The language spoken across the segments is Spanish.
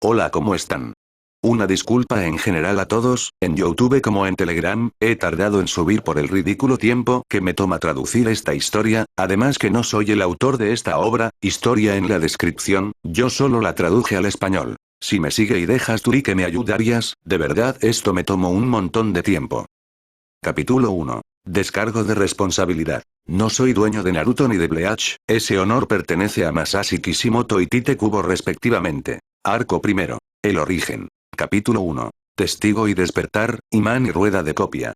Hola, ¿cómo están? Una disculpa en general a todos, en YouTube como en Telegram, he tardado en subir por el ridículo tiempo que me toma traducir esta historia, además que no soy el autor de esta obra, historia en la descripción, yo solo la traduje al español. Si me sigue y dejas tu like me ayudarías, de verdad esto me tomó un montón de tiempo. Capítulo 1. Descargo de responsabilidad. No soy dueño de Naruto ni de Bleach, ese honor pertenece a Masashi Kishimoto y Tite Kubo respectivamente. Arco primero. El origen. Capítulo 1. Testigo y despertar, imán y rueda de copia.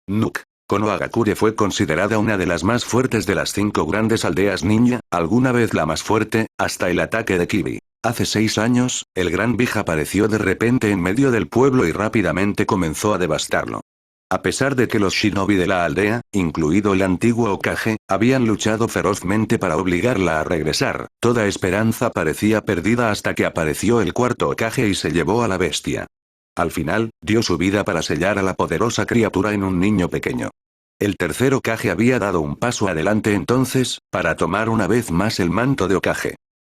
Nuk. Konohagakure fue considerada una de las más fuertes de las 5 grandes aldeas ninja, alguna vez la más fuerte, hasta el ataque de Kibi. Hace 6 años, el gran Big apareció de repente en medio del pueblo y rápidamente comenzó a devastarlo. A pesar de que los shinobi de la aldea, incluido el antiguo Hokage, habían luchado ferozmente para obligarla a regresar, toda esperanza parecía perdida hasta que apareció el cuarto Hokage y se llevó a la bestia. Al final, dio su vida para sellar a la poderosa criatura en un niño pequeño. El tercer Hokage había dado un paso adelante entonces, para tomar una vez más el manto de Hokage.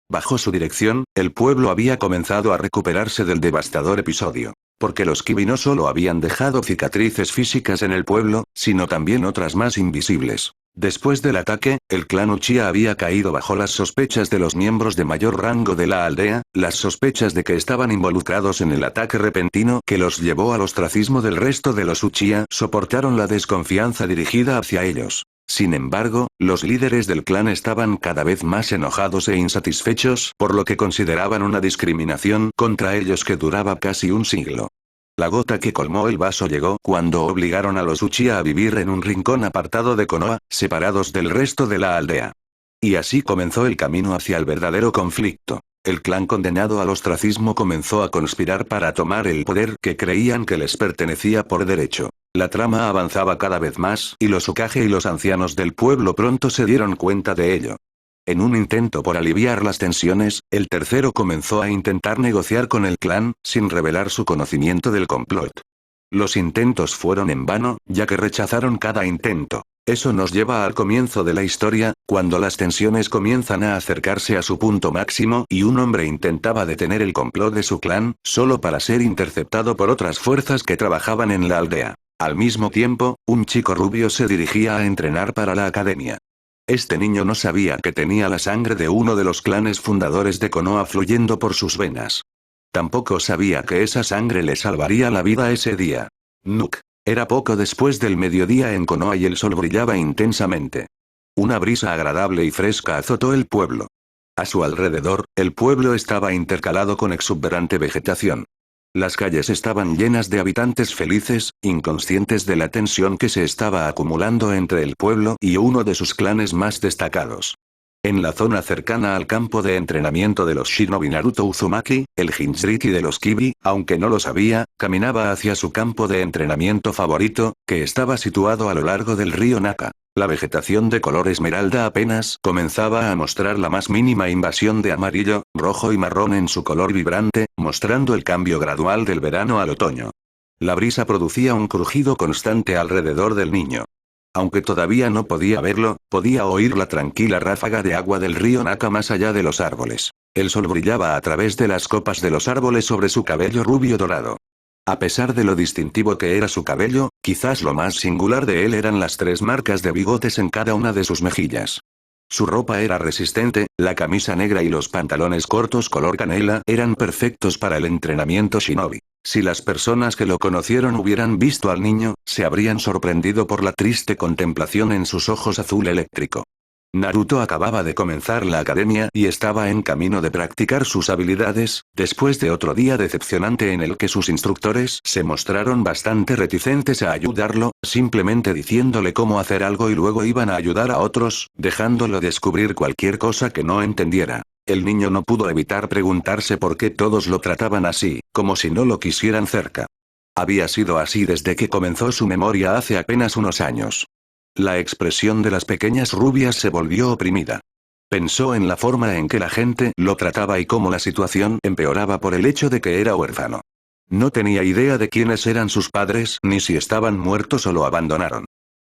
Bajo su dirección, el pueblo había comenzado a recuperarse del devastador episodio. Porque los Kibi no solo habían dejado cicatrices físicas en el pueblo, sino también otras más invisibles. Después del ataque, el clan Uchiha había caído bajo las sospechas de los miembros de mayor rango de la aldea, las sospechas de que estaban involucrados en el ataque repentino que los llevó al ostracismo del resto de los Uchiha, soportaron la desconfianza dirigida hacia ellos. Sin embargo, los líderes del clan estaban cada vez más enojados e insatisfechos por lo que consideraban una discriminación contra ellos que duraba casi un siglo. La gota que colmó el vaso llegó cuando obligaron a los Uchiha a vivir en un rincón apartado de Konoha, separados del resto de la aldea. Y así comenzó el camino hacia el verdadero conflicto. El clan condenado al ostracismo comenzó a conspirar para tomar el poder que creían que les pertenecía por derecho. La trama avanzaba cada vez más y los Hokage y los ancianos del pueblo pronto se dieron cuenta de ello. En un intento por aliviar las tensiones, el tercero comenzó a intentar negociar con el clan, sin revelar su conocimiento del complot. Los intentos fueron en vano, ya que rechazaron cada intento. Eso nos lleva al comienzo de la historia, cuando las tensiones comienzan a acercarse a su punto máximo y un hombre intentaba detener el complot de su clan, solo para ser interceptado por otras fuerzas que trabajaban en la aldea. Al mismo tiempo, un chico rubio se dirigía a entrenar para la academia. Este niño no sabía que tenía la sangre de uno de los clanes fundadores de Konoha fluyendo por sus venas. Tampoco sabía que esa sangre le salvaría la vida ese día. Nuk. Era poco después del mediodía en Konoha y el sol brillaba intensamente. Una brisa agradable y fresca azotó el pueblo. A su alrededor, el pueblo estaba intercalado con exuberante vegetación. Las calles estaban llenas de habitantes felices, inconscientes de la tensión que se estaba acumulando entre el pueblo y uno de sus clanes más destacados. En la zona cercana al campo de entrenamiento de los shinobi Naruto Uzumaki, el Jinchuriki de los Kibi, aunque no lo sabía, caminaba hacia su campo de entrenamiento favorito, que estaba situado a lo largo del río Naka. La vegetación de color esmeralda apenas comenzaba a mostrar la más mínima invasión de amarillo, rojo y marrón en su color vibrante, mostrando el cambio gradual del verano al otoño. La brisa producía un crujido constante alrededor del niño. Aunque todavía no podía verlo, podía oír la tranquila ráfaga de agua del río Naka más allá de los árboles. El sol brillaba a través de las copas de los árboles sobre su cabello rubio dorado. A pesar de lo distintivo que era su cabello, quizás lo más singular de él eran las 3 marcas de bigotes en cada una de sus mejillas. Su ropa era resistente, la camisa negra y los pantalones cortos color canela eran perfectos para el entrenamiento shinobi. Si las personas que lo conocieron hubieran visto al niño, se habrían sorprendido por la triste contemplación en sus ojos azul eléctrico. Naruto acababa de comenzar la academia y estaba en camino de practicar sus habilidades, después de otro día decepcionante en el que sus instructores se mostraron bastante reticentes a ayudarlo, simplemente diciéndole cómo hacer algo y luego iban a ayudar a otros, dejándolo descubrir cualquier cosa que no entendiera. El niño no pudo evitar preguntarse por qué todos lo trataban así, como si no lo quisieran cerca. Había sido así desde que comenzó su memoria hace apenas unos años. La expresión de las pequeñas rubias se volvió oprimida. Pensó en la forma en que la gente lo trataba y cómo la situación empeoraba por el hecho de que era huérfano. No tenía idea de quiénes eran sus padres ni si estaban muertos o lo abandonaron.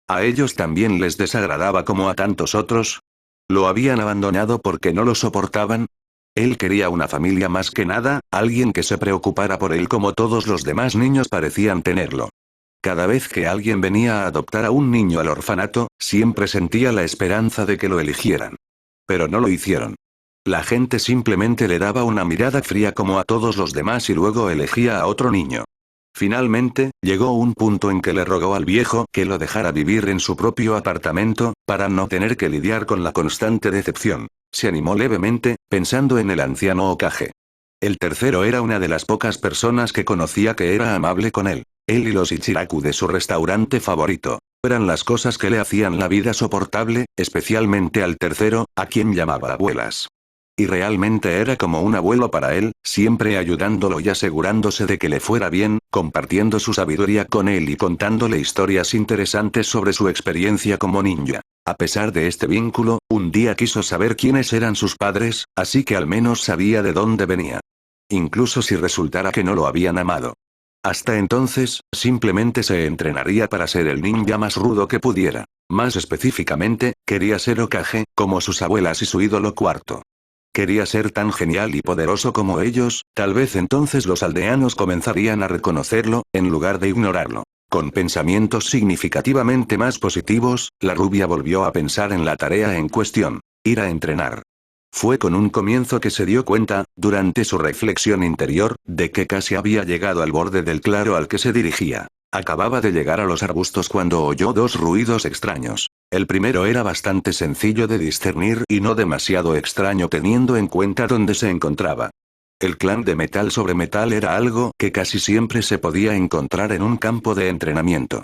¿A ellos también les desagradaba como a tantos otros? ¿Lo habían abandonado porque no lo soportaban? Él quería una familia más que nada, alguien que se preocupara por él como todos los demás niños parecían tenerlo. Cada vez que alguien venía a adoptar a un niño al orfanato, siempre sentía la esperanza de que lo eligieran. Pero no lo hicieron. La gente simplemente le daba una mirada fría como a todos los demás y luego elegía a otro niño. Finalmente, llegó un punto en que le rogó al viejo que lo dejara vivir en su propio apartamento, para no tener que lidiar con la constante decepción. Se animó levemente, pensando en el anciano Hokage. El tercero era una de las pocas personas que conocía que era amable con él. Él y los Ichiraku de su restaurante favorito. Eran las cosas que le hacían la vida soportable, especialmente al tercero, a quien llamaba abuelas. Y realmente era como un abuelo para él, siempre ayudándolo y asegurándose de que le fuera bien, compartiendo su sabiduría con él y contándole historias interesantes sobre su experiencia como ninja. A pesar de este vínculo, un día quiso saber quiénes eran sus padres, así que al menos sabía de dónde venía. Incluso si resultara que no lo habían amado. Hasta entonces, simplemente se entrenaría para ser el ninja más rudo que pudiera. Más específicamente, quería ser Hokage, como sus abuelas y su ídolo cuarto. Quería ser tan genial y poderoso como ellos, tal vez entonces los aldeanos comenzarían a reconocerlo, en lugar de ignorarlo. Con pensamientos significativamente más positivos, la rubia volvió a pensar en la tarea en cuestión. Ir a entrenar. Fue con un comienzo que se dio cuenta, durante su reflexión interior, de que casi había llegado al borde del claro al que se dirigía. Acababa de llegar a los arbustos cuando oyó dos ruidos extraños. El primero era bastante sencillo de discernir y no demasiado extraño teniendo en cuenta dónde se encontraba. El clan de metal sobre metal era algo que casi siempre se podía encontrar en un campo de entrenamiento.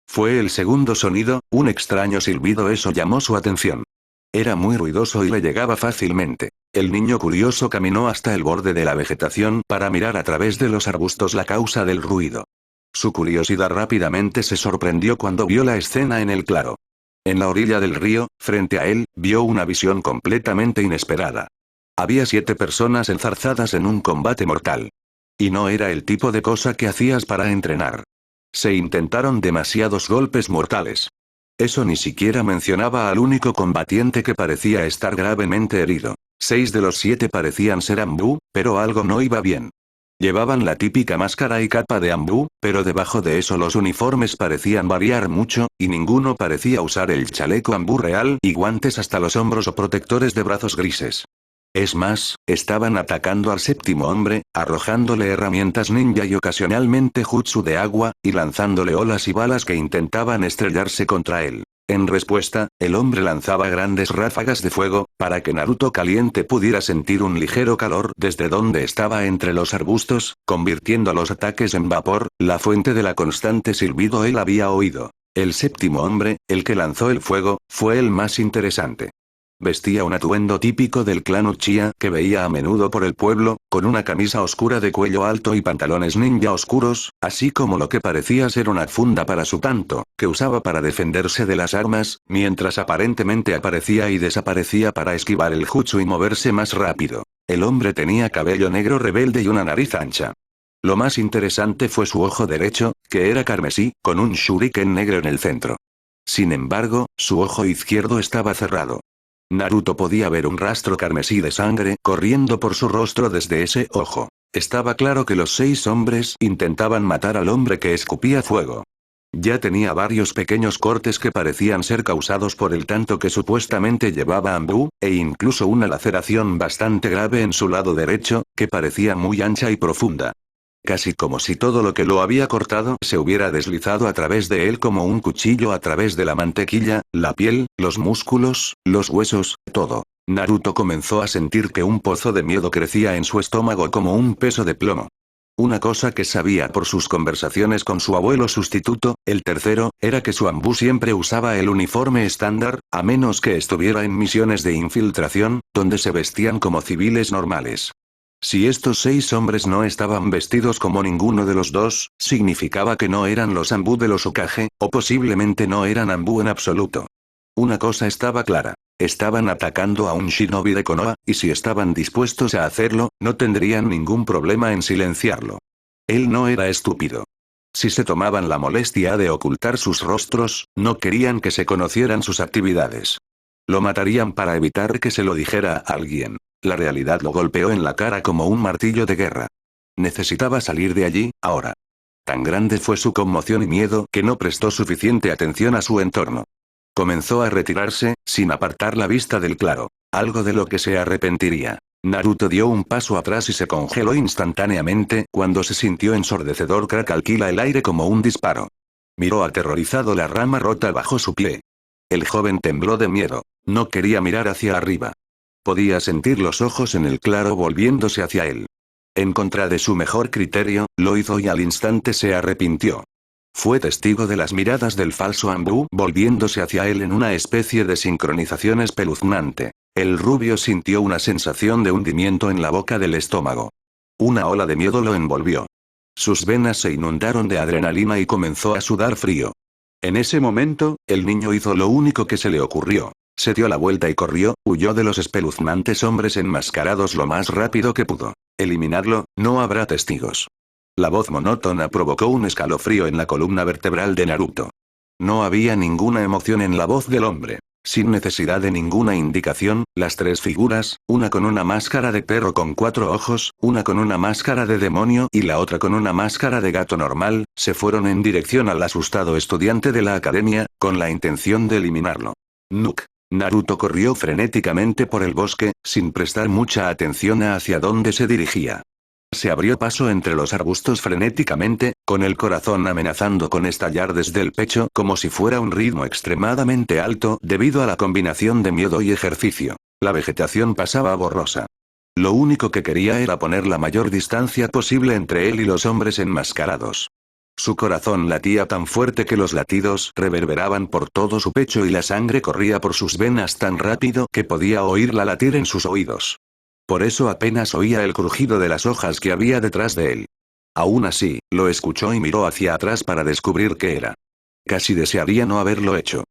Fue el segundo sonido, un extraño silbido, eso llamó su atención. Era muy ruidoso y le llegaba fácilmente. El niño curioso caminó hasta el borde de la vegetación para mirar a través de los arbustos la causa del ruido. Su curiosidad rápidamente se sorprendió cuando vio la escena en el claro. En la orilla del río, frente a él, vio una visión completamente inesperada. Había 7 personas enzarzadas en un combate mortal. Y no era el tipo de cosa que hacías para entrenar. Se intentaron demasiados golpes mortales. Eso ni siquiera mencionaba al único combatiente que parecía estar gravemente herido. 6 de los 7 parecían ser Anbu, pero algo no iba bien. Llevaban la típica máscara y capa de Anbu, pero debajo de eso los uniformes parecían variar mucho, y ninguno parecía usar el chaleco Anbu real y guantes hasta los hombros o protectores de brazos grises. Es más, estaban atacando al séptimo hombre, arrojándole herramientas ninja y ocasionalmente jutsu de agua, y lanzándole olas y balas que intentaban estrellarse contra él. En respuesta, el hombre lanzaba grandes ráfagas de fuego, para que Naruto caliente pudiera sentir un ligero calor desde donde estaba entre los arbustos, convirtiendo los ataques en vapor, la fuente de la constante silbido él había oído. El séptimo hombre, el que lanzó el fuego, fue el más interesante. Vestía un atuendo típico del clan Uchiha que veía a menudo por el pueblo, con una camisa oscura de cuello alto y pantalones ninja oscuros, así como lo que parecía ser una funda para su tanto, que usaba para defenderse de las armas, mientras aparentemente aparecía y desaparecía para esquivar el jutsu y moverse más rápido. El hombre tenía cabello negro rebelde y una nariz ancha. Lo más interesante fue su ojo derecho, que era carmesí, con un shuriken negro en el centro. Sin embargo, su ojo izquierdo estaba cerrado. Naruto podía ver un rastro carmesí de sangre corriendo por su rostro desde ese ojo. Estaba claro que los 6 hombres intentaban matar al hombre que escupía fuego. Ya tenía varios pequeños cortes que parecían ser causados por el tanto que supuestamente llevaba Anbu, e incluso una laceración bastante grave en su lado derecho, que parecía muy ancha y profunda. Casi como si todo lo que lo había cortado se hubiera deslizado a través de él como un cuchillo a través de la mantequilla, la piel, los músculos, los huesos, todo. Naruto comenzó a sentir que un pozo de miedo crecía en su estómago como un peso de plomo. Una cosa que sabía por sus conversaciones con su abuelo sustituto, el tercero, era que su Anbu siempre usaba el uniforme estándar, a menos que estuviera en misiones de infiltración, donde se vestían como civiles normales. Si estos 6 hombres no estaban vestidos como ninguno de los dos, significaba que no eran los Anbu de los Hokage, o posiblemente no eran Anbu en absoluto. Una cosa estaba clara. Estaban atacando a un shinobi de Konoha, y si estaban dispuestos a hacerlo, no tendrían ningún problema en silenciarlo. Él no era estúpido. Si se tomaban la molestia de ocultar sus rostros, no querían que se conocieran sus actividades. Lo matarían para evitar que se lo dijera a alguien. La realidad lo golpeó en la cara como un martillo de guerra. Necesitaba salir de allí, ahora. Tan grande fue su conmoción y miedo que no prestó suficiente atención a su entorno. Comenzó a retirarse, sin apartar la vista del claro. Algo de lo que se arrepentiría. Naruto dio un paso atrás y se congeló instantáneamente cuando se sintió ensordecedor crack alquila el aire como un disparo. Miró aterrorizado la rama rota bajo su pie. El joven tembló de miedo. No quería mirar hacia arriba. Podía sentir los ojos en el claro volviéndose hacia él. En contra de su mejor criterio, lo hizo y al instante se arrepintió. Fue testigo de las miradas del falso Anbu volviéndose hacia él en una especie de sincronización espeluznante. El rubio sintió una sensación de hundimiento en la boca del estómago. Una ola de miedo lo envolvió. Sus venas se inundaron de adrenalina y comenzó a sudar frío. En ese momento, el niño hizo lo único que se le ocurrió. Se dio la vuelta y corrió, huyó de los espeluznantes hombres enmascarados lo más rápido que pudo. Eliminarlo, no habrá testigos. La voz monótona provocó un escalofrío en la columna vertebral de Naruto. No había ninguna emoción en la voz del hombre. Sin necesidad de ninguna indicación, las tres figuras, una con una máscara de perro con 4 ojos, una con una máscara de demonio y la otra con una máscara de gato normal, se fueron en dirección al asustado estudiante de la academia, con la intención de eliminarlo. Nuk. Naruto corrió frenéticamente por el bosque, sin prestar mucha atención a hacia dónde se dirigía. Se abrió paso entre los arbustos frenéticamente, con el corazón amenazando con estallar desde el pecho como si fuera un ritmo extremadamente alto debido a la combinación de miedo y ejercicio. La vegetación pasaba borrosa. Lo único que quería era poner la mayor distancia posible entre él y los hombres enmascarados. Su corazón latía tan fuerte que los latidos reverberaban por todo su pecho y la sangre corría por sus venas tan rápido que podía oírla latir en sus oídos. Por eso apenas oía el crujido de las hojas que había detrás de él. Aún así, lo escuchó y miró hacia atrás para descubrir qué era. Casi desearía no haberlo hecho.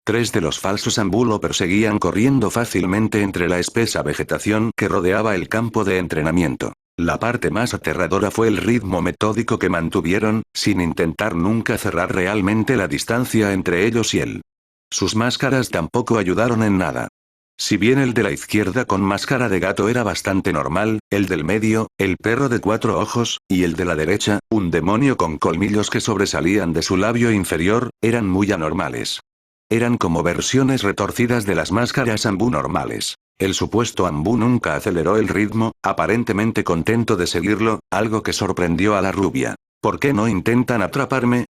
3 de los falsos Anbu lo perseguían corriendo fácilmente entre la espesa vegetación que rodeaba el campo de entrenamiento. La parte más aterradora fue el ritmo metódico que mantuvieron, sin intentar nunca cerrar realmente la distancia entre ellos y él. Sus máscaras tampoco ayudaron en nada. Si bien el de la izquierda con máscara de gato era bastante normal, el del medio, el perro de 4 ojos, y el de la derecha, un demonio con colmillos que sobresalían de su labio inferior, eran muy anormales. Eran como versiones retorcidas de las máscaras Anbu normales. El supuesto Anbu nunca aceleró el ritmo, aparentemente contento de seguirlo, algo que sorprendió a la rubia. ¿Por qué no intentan atraparme?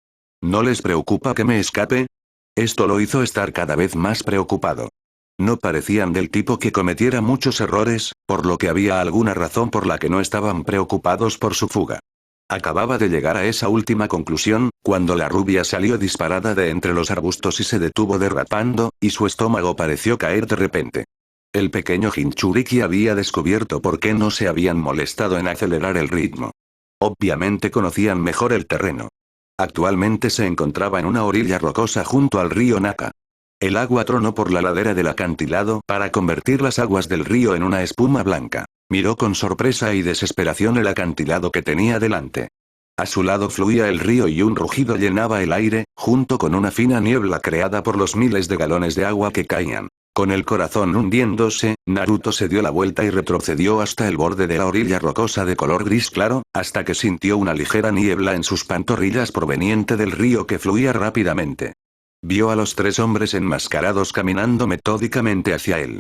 ¿No les preocupa que me escape? Esto lo hizo estar cada vez más preocupado. No parecían del tipo que cometiera muchos errores, por lo que había alguna razón por la que no estaban preocupados por su fuga. Acababa de llegar a esa última conclusión, cuando la rubia salió disparada de entre los arbustos y se detuvo derrapando, y su estómago pareció caer de repente. El pequeño Jinchuriki había descubierto por qué no se habían molestado en acelerar el ritmo. Obviamente conocían mejor el terreno. Actualmente se encontraba en una orilla rocosa junto al río Naka. El agua tronó por la ladera del acantilado para convertir las aguas del río en una espuma blanca. Miró con sorpresa y desesperación el acantilado que tenía delante. A su lado fluía el río y un rugido llenaba el aire, junto con una fina niebla creada por los miles de galones de agua que caían. Con el corazón hundiéndose, Naruto se dio la vuelta y retrocedió hasta el borde de la orilla rocosa de color gris claro, hasta que sintió una ligera niebla en sus pantorrillas proveniente del río que fluía rápidamente. Vio a los 3 hombres enmascarados caminando metódicamente hacia él.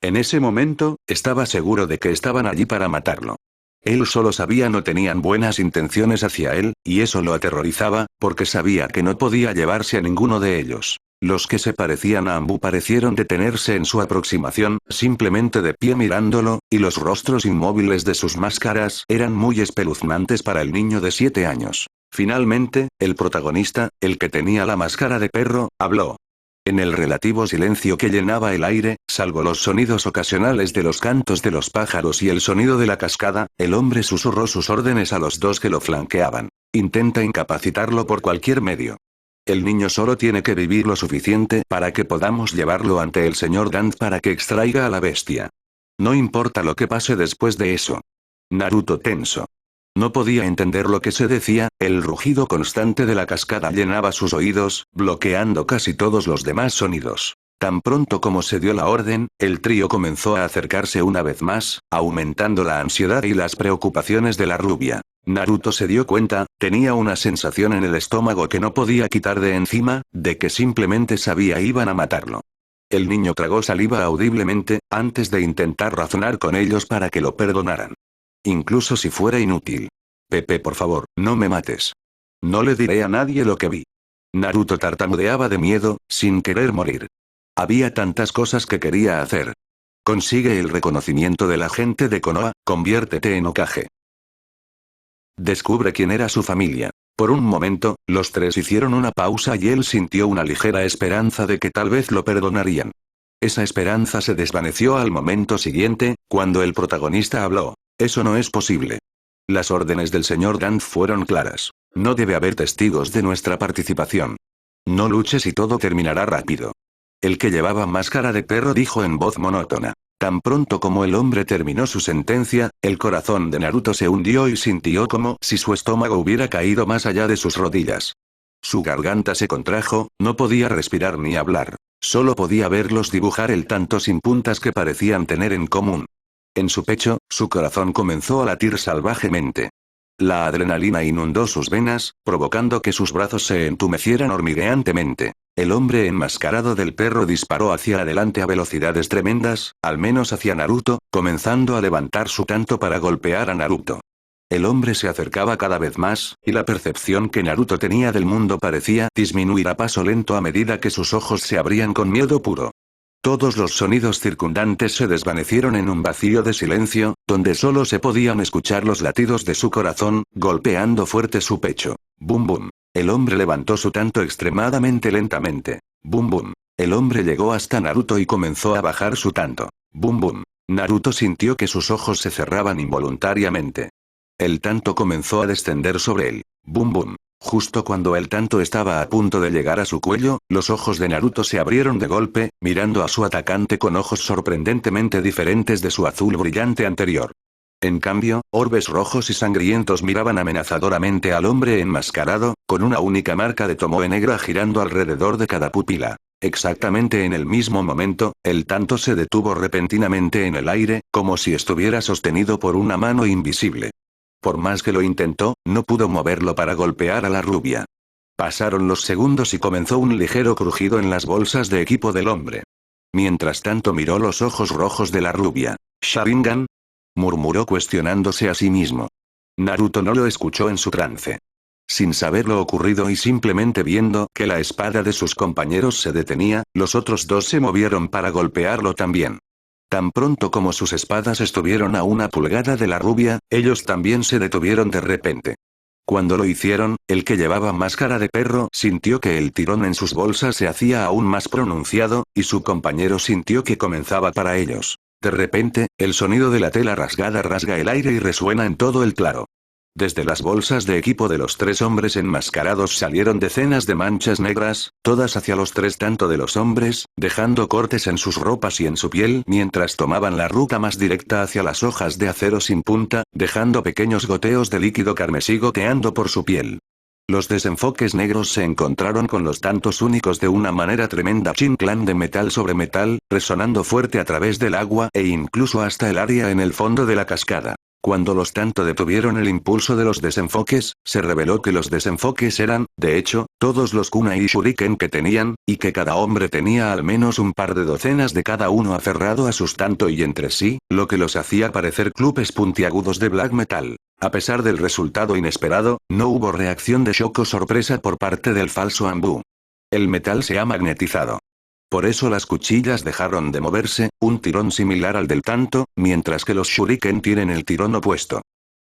En ese momento, estaba seguro de que estaban allí para matarlo. Él solo sabía no tenían buenas intenciones hacia él, y eso lo aterrorizaba, porque sabía que no podía llevarse a ninguno de ellos. Los que se parecían a Anbu parecieron detenerse en su aproximación, simplemente de pie mirándolo, y los rostros inmóviles de sus máscaras eran muy espeluznantes para el niño de 7 años. Finalmente, el protagonista, el que tenía la máscara de perro, habló. En el relativo silencio que llenaba el aire, salvo los sonidos ocasionales de los cantos de los pájaros y el sonido de la cascada, el hombre susurró sus órdenes a los 2 que lo flanqueaban. Intenta incapacitarlo por cualquier medio. El niño solo tiene que vivir lo suficiente para que podamos llevarlo ante el señor Dant para que extraiga a la bestia. No importa lo que pase después de eso. Naruto tenso. No podía entender lo que se decía, el rugido constante de la cascada llenaba sus oídos, bloqueando casi todos los demás sonidos. Tan pronto como se dio la orden, el trío comenzó a acercarse una vez más, aumentando la ansiedad y las preocupaciones de la rubia. Naruto se dio cuenta, tenía una sensación en el estómago que no podía quitar de encima, de que simplemente sabía iban a matarlo. El niño tragó saliva audiblemente, antes de intentar razonar con ellos para que lo perdonaran. Incluso si fuera inútil. Pepe, por favor, no me mates. No le diré a nadie lo que vi. Naruto tartamudeaba de miedo, sin querer morir. Había tantas cosas que quería hacer. Consigue el reconocimiento de la gente de Konoha, conviértete en Hokage. Descubre quién era su familia. Por un momento, los tres hicieron una pausa y él sintió una ligera esperanza de que tal vez lo perdonarían. Esa esperanza se desvaneció al momento siguiente, cuando el protagonista habló. Eso no es posible. Las órdenes del señor Gant fueron claras. No debe haber testigos de nuestra participación. No luches y todo terminará rápido. El que llevaba máscara de perro dijo en voz monótona. Tan pronto como el hombre terminó su sentencia, el corazón de Naruto se hundió y sintió como si su estómago hubiera caído más allá de sus rodillas. Su garganta se contrajo, no podía respirar ni hablar. Solo podía verlos dibujar el tanto sin puntas que parecían tener en común. En su pecho, su corazón comenzó a latir salvajemente. La adrenalina inundó sus venas, provocando que sus brazos se entumecieran hormigueantemente. El hombre enmascarado del perro disparó hacia adelante a velocidades tremendas, al menos hacia Naruto, comenzando a levantar su tanto para golpear a Naruto. El hombre se acercaba cada vez más, y la percepción que Naruto tenía del mundo parecía disminuir a paso lento a medida que sus ojos se abrían con miedo puro. Todos los sonidos circundantes se desvanecieron en un vacío de silencio, donde solo se podían escuchar los latidos de su corazón, golpeando fuerte su pecho. Bum bum. El hombre levantó su tanto extremadamente lentamente. Bum bum. El hombre llegó hasta Naruto y comenzó a bajar su tanto. Bum bum. Naruto sintió que sus ojos se cerraban involuntariamente. El tanto comenzó a descender sobre él. Bum bum. Justo cuando el tanto estaba a punto de llegar a su cuello, los ojos de Naruto se abrieron de golpe, mirando a su atacante con ojos sorprendentemente diferentes de su azul brillante anterior. En cambio, orbes rojos y sangrientos miraban amenazadoramente al hombre enmascarado, con una única marca de tomoe negra girando alrededor de cada pupila. Exactamente en el mismo momento, el tanto se detuvo repentinamente en el aire, como si estuviera sostenido por una mano invisible. Por más que lo intentó, no pudo moverlo para golpear a la rubia. Pasaron los segundos y comenzó un ligero crujido en las bolsas de equipo del hombre. Mientras tanto miró los ojos rojos de la rubia. ¿Sharingan?, murmuró cuestionándose a sí mismo. Naruto no lo escuchó en su trance. Sin saber lo ocurrido y simplemente viendo que la espada de sus compañeros se detenía, los otros dos se movieron para golpearlo también. Tan pronto como sus espadas estuvieron a una pulgada de la rubia, ellos también se detuvieron de repente. Cuando lo hicieron, el que llevaba máscara de perro sintió que el tirón en sus bolsas se hacía aún más pronunciado, y su compañero sintió que comenzaba para ellos. De repente, el sonido de la tela rasgada rasga el aire y resuena en todo el claro. Desde las bolsas de equipo de los tres hombres enmascarados salieron decenas de manchas negras, todas hacia los tres tanto de los hombres, dejando cortes en sus ropas y en su piel mientras tomaban la ruta más directa hacia las hojas de acero sin punta, dejando pequeños goteos de líquido carmesí goteando por su piel. Los desenfoques negros se encontraron con los tantos únicos de una manera tremenda, chinclán de metal sobre metal, resonando fuerte a través del agua e incluso hasta el área en el fondo de la cascada. Cuando los tanto detuvieron el impulso de los desenfoques, se reveló que los desenfoques eran, de hecho, todos los kunai y shuriken que tenían, y que cada hombre tenía al menos un par de docenas de cada uno aferrado a sus tanto y entre sí, lo que los hacía parecer clubes puntiagudos de black metal. A pesar del resultado inesperado, no hubo reacción de shock o sorpresa por parte del falso Anbu. El metal se ha magnetizado. Por eso las cuchillas dejaron de moverse, un tirón similar al del tanto, mientras que los shuriken tienen el tirón opuesto.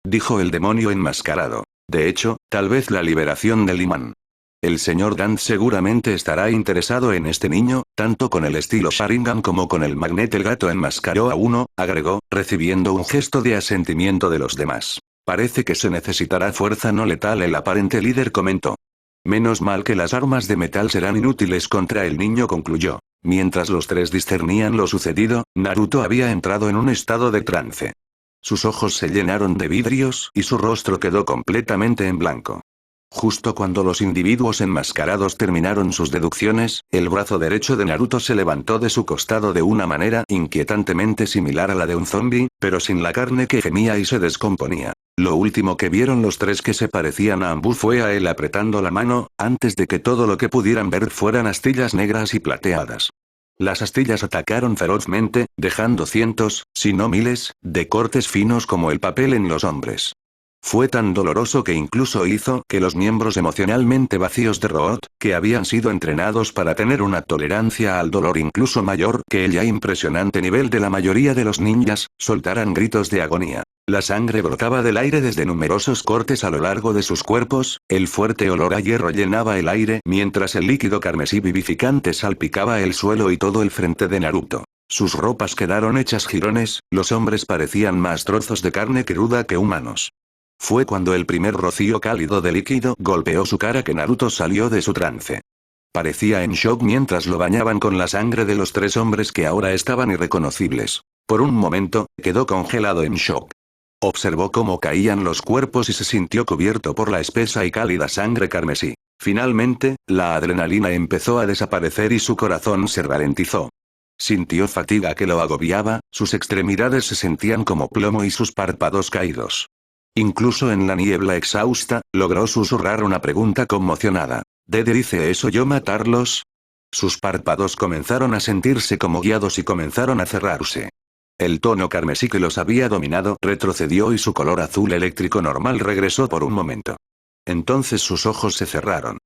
Dijo el demonio enmascarado. De hecho, tal vez la liberación del imán. El señor Gant seguramente estará interesado en este niño, tanto con el estilo Sharingan como con el magnet. El gato enmascaró a uno, agregó, recibiendo un gesto de asentimiento de los demás. Parece que se necesitará fuerza no letal, el aparente líder comentó. Menos mal que las armas de metal serán inútiles contra el niño, concluyó. Mientras los tres discernían lo sucedido, Naruto había entrado en un estado de trance. Sus ojos se llenaron de vidrios y su rostro quedó completamente en blanco. Justo cuando los individuos enmascarados terminaron sus deducciones, el brazo derecho de Naruto se levantó de su costado de una manera inquietantemente similar a la de un zombi, pero sin la carne que gemía y se descomponía. Lo último que vieron los tres que se parecían a Ambu fue a él apretando la mano, antes de que todo lo que pudieran ver fueran astillas negras y plateadas. Las astillas atacaron ferozmente, dejando cientos, si no miles, de cortes finos como el papel en los hombres. Fue tan doloroso que incluso hizo que los miembros emocionalmente vacíos de Root, que habían sido entrenados para tener una tolerancia al dolor incluso mayor que el ya impresionante nivel de la mayoría de los ninjas, soltaran gritos de agonía. La sangre brotaba del aire desde numerosos cortes a lo largo de sus cuerpos, el fuerte olor a hierro llenaba el aire mientras el líquido carmesí vivificante salpicaba el suelo y todo el frente de Naruto. Sus ropas quedaron hechas jirones, los hombres parecían más trozos de carne cruda que humanos. Fue cuando el primer rocío cálido de líquido golpeó su cara que Naruto salió de su trance. Parecía en shock mientras lo bañaban con la sangre de los tres hombres que ahora estaban irreconocibles. Por un momento, quedó congelado en shock. Observó cómo caían los cuerpos y se sintió cubierto por la espesa y cálida sangre carmesí. Finalmente, la adrenalina empezó a desaparecer y su corazón se ralentizó. Sintió fatiga que lo agobiaba, sus extremidades se sentían como plomo y sus párpados caídos. Incluso en la niebla exhausta, logró susurrar una pregunta conmocionada. ¿Dede dice eso yo matarlos? Sus párpados comenzaron a sentirse como guiados y comenzaron a cerrarse. El tono carmesí que los había dominado retrocedió y su color azul eléctrico normal regresó por un momento. Entonces sus ojos se cerraron.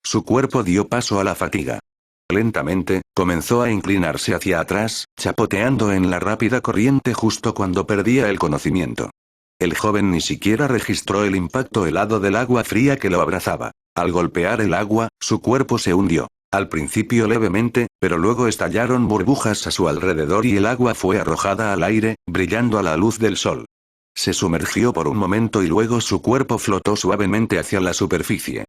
Su cuerpo dio paso a la fatiga. Lentamente, comenzó a inclinarse hacia atrás, chapoteando en la rápida corriente justo cuando perdía el conocimiento. El joven ni siquiera registró el impacto helado del agua fría que lo abrazaba. Al golpear el agua, su cuerpo se hundió. Al principio levemente, pero luego estallaron burbujas a su alrededor y el agua fue arrojada al aire, brillando a la luz del sol. Se sumergió por un momento y luego su cuerpo flotó suavemente hacia la superficie.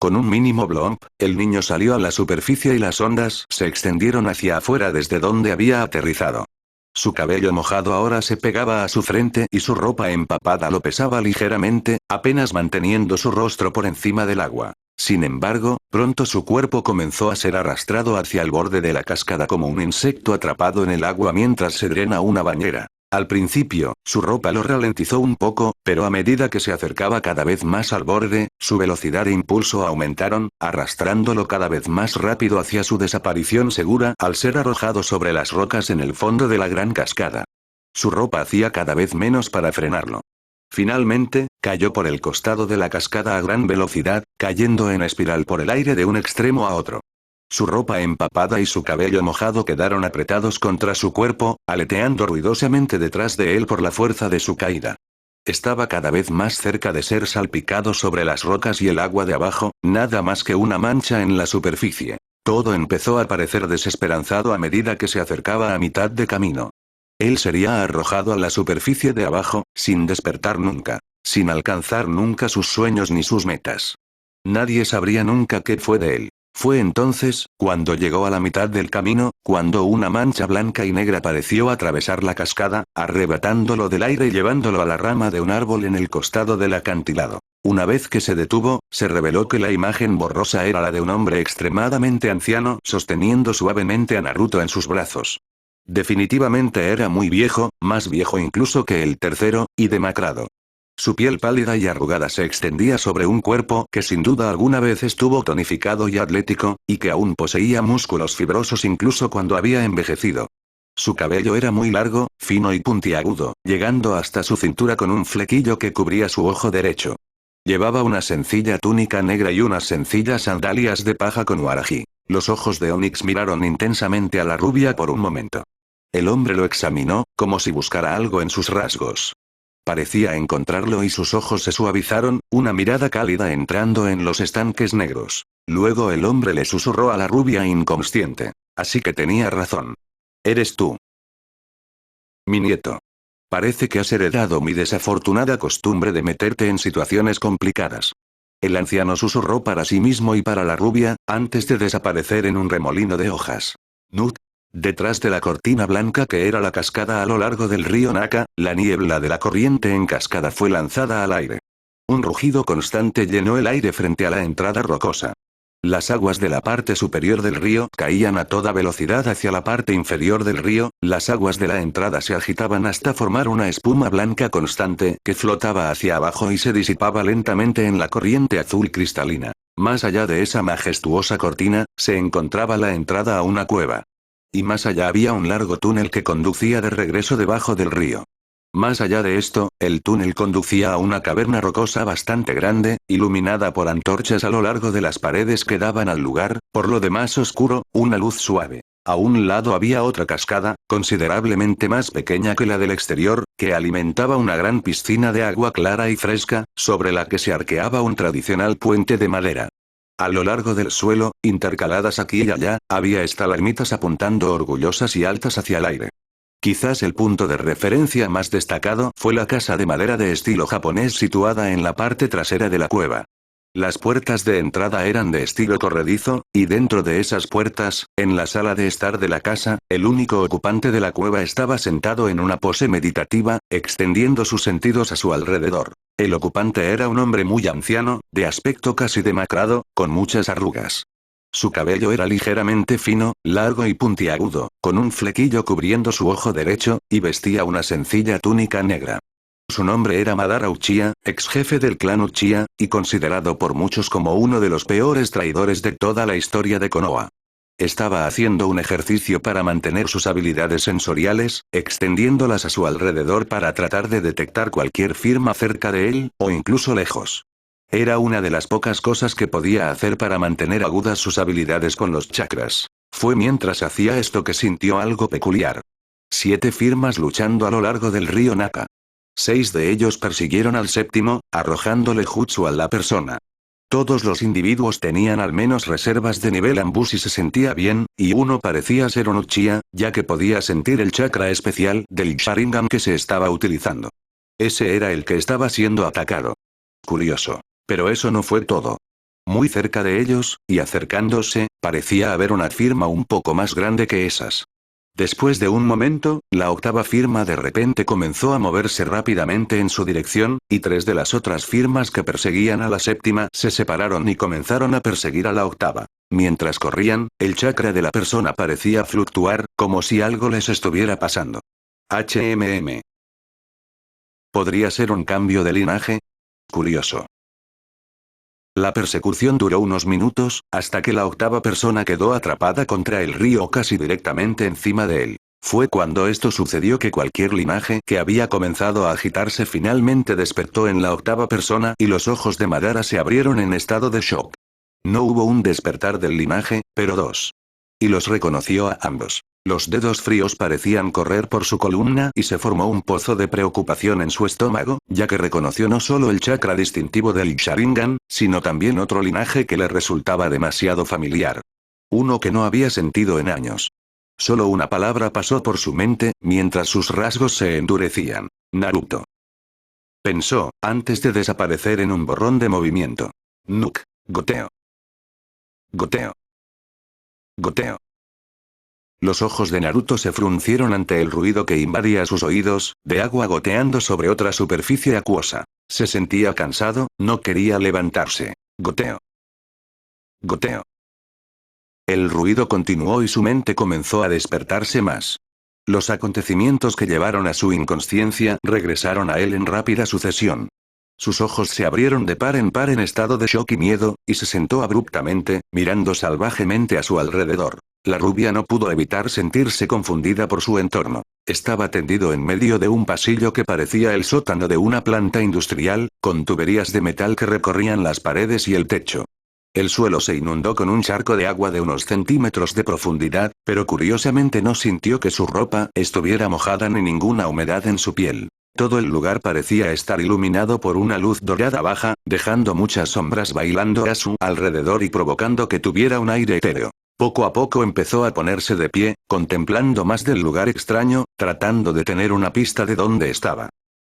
Con un mínimo blomp, el niño salió a la superficie y las ondas se extendieron hacia afuera desde donde había aterrizado. Su cabello mojado ahora se pegaba a su frente y su ropa empapada lo pesaba ligeramente, apenas manteniendo su rostro por encima del agua. Sin embargo, pronto su cuerpo comenzó a ser arrastrado hacia el borde de la cascada como un insecto atrapado en el agua mientras se drena una bañera. Al principio, su ropa lo ralentizó un poco, pero a medida que se acercaba cada vez más al borde, su velocidad e impulso aumentaron, arrastrándolo cada vez más rápido hacia su desaparición segura al ser arrojado sobre las rocas en el fondo de la gran cascada. Su ropa hacía cada vez menos para frenarlo. Finalmente, cayó por el costado de la cascada a gran velocidad, cayendo en espiral por el aire de un extremo a otro. Su ropa empapada y su cabello mojado quedaron apretados contra su cuerpo, aleteando ruidosamente detrás de él por la fuerza de su caída. Estaba cada vez más cerca de ser salpicado sobre las rocas y el agua de abajo, nada más que una mancha en la superficie. Todo empezó a parecer desesperanzado a medida que se acercaba a mitad de camino. Él sería arrojado a la superficie de abajo, sin despertar nunca, sin alcanzar nunca sus sueños ni sus metas. Nadie sabría nunca qué fue de él. Fue entonces, cuando llegó a la mitad del camino, cuando una mancha blanca y negra pareció atravesar la cascada, arrebatándolo del aire y llevándolo a la rama de un árbol en el costado del acantilado. Una vez que se detuvo, se reveló que la imagen borrosa era la de un hombre extremadamente anciano sosteniendo suavemente a Naruto en sus brazos. Definitivamente era muy viejo, más viejo incluso que el tercero, y demacrado. Su piel pálida y arrugada se extendía sobre un cuerpo que sin duda alguna vez estuvo tonificado y atlético, y que aún poseía músculos fibrosos incluso cuando había envejecido. Su cabello era muy largo, fino y puntiagudo, llegando hasta su cintura con un flequillo que cubría su ojo derecho. Llevaba una sencilla túnica negra y unas sencillas sandalias de paja con waraji. Los ojos de Onix miraron intensamente a la rubia por un momento. El hombre lo examinó, como si buscara algo en sus rasgos. Parecía encontrarlo y sus ojos se suavizaron, una mirada cálida entrando en los estanques negros. Luego el hombre le susurró a la rubia inconsciente. Así que tenía razón. Eres tú. Mi nieto. Parece que has heredado mi desafortunada costumbre de meterte en situaciones complicadas. El anciano susurró para sí mismo y para la rubia, antes de desaparecer en un remolino de hojas. Nut. Detrás de la cortina blanca que era la cascada a lo largo del río Naka, la niebla de la corriente en cascada fue lanzada al aire. Un rugido constante llenó el aire frente a la entrada rocosa. Las aguas de la parte superior del río caían a toda velocidad hacia la parte inferior del río, las aguas de la entrada se agitaban hasta formar una espuma blanca constante que flotaba hacia abajo y se disipaba lentamente en la corriente azul cristalina. Más allá de esa majestuosa cortina, se encontraba la entrada a una cueva. Y más allá había un largo túnel que conducía de regreso debajo del río. Más allá de esto, el túnel conducía a una caverna rocosa bastante grande, iluminada por antorchas a lo largo de las paredes que daban al lugar, por lo demás oscuro, una luz suave. A un lado había otra cascada, considerablemente más pequeña que la del exterior, que alimentaba una gran piscina de agua clara y fresca, sobre la que se arqueaba un tradicional puente de madera. A lo largo del suelo, intercaladas aquí y allá, había estalagmitas apuntando orgullosas y altas hacia el aire. Quizás el punto de referencia más destacado fue la casa de madera de estilo japonés situada en la parte trasera de la cueva. Las puertas de entrada eran de estilo corredizo, y dentro de esas puertas, en la sala de estar de la casa, el único ocupante de la cueva estaba sentado en una pose meditativa, extendiendo sus sentidos a su alrededor. El ocupante era un hombre muy anciano, de aspecto casi demacrado, con muchas arrugas. Su cabello era ligeramente fino, largo y puntiagudo, con un flequillo cubriendo su ojo derecho, y vestía una sencilla túnica negra. Su nombre era Madara Uchiha, ex jefe del clan Uchiha, y considerado por muchos como uno de los peores traidores de toda la historia de Konoha. Estaba haciendo un ejercicio para mantener sus habilidades sensoriales, extendiéndolas a su alrededor para tratar de detectar cualquier firma cerca de él, o incluso lejos. Era una de las pocas cosas que podía hacer para mantener agudas sus habilidades con los chakras. Fue mientras hacía esto que sintió algo peculiar. 7 firmas luchando a lo largo del río Naka. 6 de ellos persiguieron al séptimo, arrojándole jutsu a la persona. Todos los individuos tenían al menos reservas de nivel Anbushi y se sentía bien, y uno parecía ser un Uchiha, ya que podía sentir el chakra especial del Sharingan que se estaba utilizando. Ese era el que estaba siendo atacado. Curioso. Pero eso no fue todo. Muy cerca de ellos, y acercándose, parecía haber una firma un poco más grande que esas. Después de un momento, la octava firma de repente comenzó a moverse rápidamente en su dirección, y 3 de las otras firmas que perseguían a la séptima se separaron y comenzaron a perseguir a la octava. Mientras corrían, el chakra de la persona parecía fluctuar, como si algo les estuviera pasando. ¿Podría ser un cambio de linaje? Curioso. La persecución duró unos minutos, hasta que la octava persona quedó atrapada contra el río casi directamente encima de él. Fue cuando esto sucedió que cualquier linaje que había comenzado a agitarse finalmente despertó en la octava persona y los ojos de Madara se abrieron en estado de shock. No hubo un despertar del linaje, pero 2. Y los reconoció a ambos. Los dedos fríos parecían correr por su columna y se formó un pozo de preocupación en su estómago, ya que reconoció no solo el chakra distintivo del Sharingan, sino también otro linaje que le resultaba demasiado familiar. Uno que no había sentido en años. Solo una palabra pasó por su mente, mientras sus rasgos se endurecían. Naruto. Pensó, antes de desaparecer en un borrón de movimiento. Nuk. Goteo. Goteo. Goteo. Los ojos de Naruto se fruncieron ante el ruido que invadía sus oídos, de agua goteando sobre otra superficie acuosa. Se sentía cansado, no quería levantarse. Goteo. Goteo. El ruido continuó y su mente comenzó a despertarse más. Los acontecimientos que llevaron a su inconsciencia regresaron a él en rápida sucesión. Sus ojos se abrieron de par en par en estado de shock y miedo, y se sentó abruptamente, mirando salvajemente a su alrededor. La rubia no pudo evitar sentirse confundida por su entorno. Estaba tendido en medio de un pasillo que parecía el sótano de una planta industrial, con tuberías de metal que recorrían las paredes y el techo. El suelo se inundó con un charco de agua de unos centímetros de profundidad, pero curiosamente no sintió que su ropa estuviera mojada ni ninguna humedad en su piel. Todo el lugar parecía estar iluminado por una luz dorada baja, dejando muchas sombras bailando a su alrededor y provocando que tuviera un aire etéreo. Poco a poco empezó a ponerse de pie, contemplando más del lugar extraño, tratando de tener una pista de dónde estaba.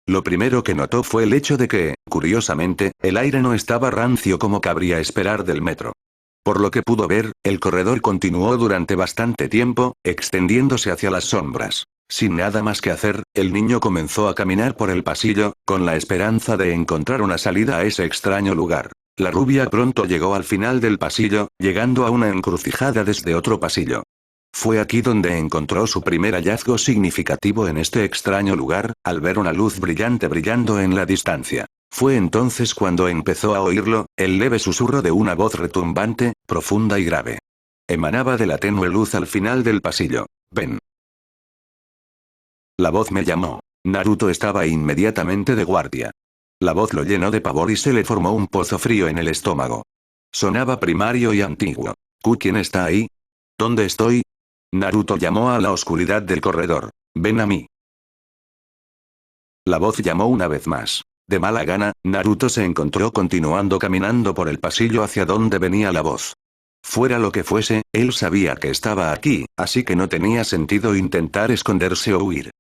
Lo primero que notó fue el hecho de que, curiosamente, el aire no estaba rancio como cabría esperar del metro. Por lo que pudo ver, el corredor continuó durante bastante tiempo, extendiéndose hacia las sombras. Sin nada más que hacer, el niño comenzó a caminar por el pasillo, con la esperanza de encontrar una salida a ese extraño lugar. La rubia pronto llegó al final del pasillo, llegando a una encrucijada desde otro pasillo. Fue aquí donde encontró su primer hallazgo significativo en este extraño lugar, al ver una luz brillante brillando en la distancia. Fue entonces cuando empezó a oírlo, el leve susurro de una voz retumbante, profunda y grave. Emanaba de la tenue luz al final del pasillo. Ven. La voz me llamó. Naruto estaba inmediatamente de guardia. La voz lo llenó de pavor y se le formó un pozo frío en el estómago. Sonaba primario y antiguo. ¿Quién está ahí? ¿Dónde estoy? Naruto llamó a la oscuridad del corredor. Ven a mí. La voz llamó una vez más. De mala gana, Naruto se encontró continuando caminando por el pasillo hacia donde venía la voz. Fuera lo que fuese, él sabía que estaba aquí, así que no tenía sentido intentar esconderse o huir.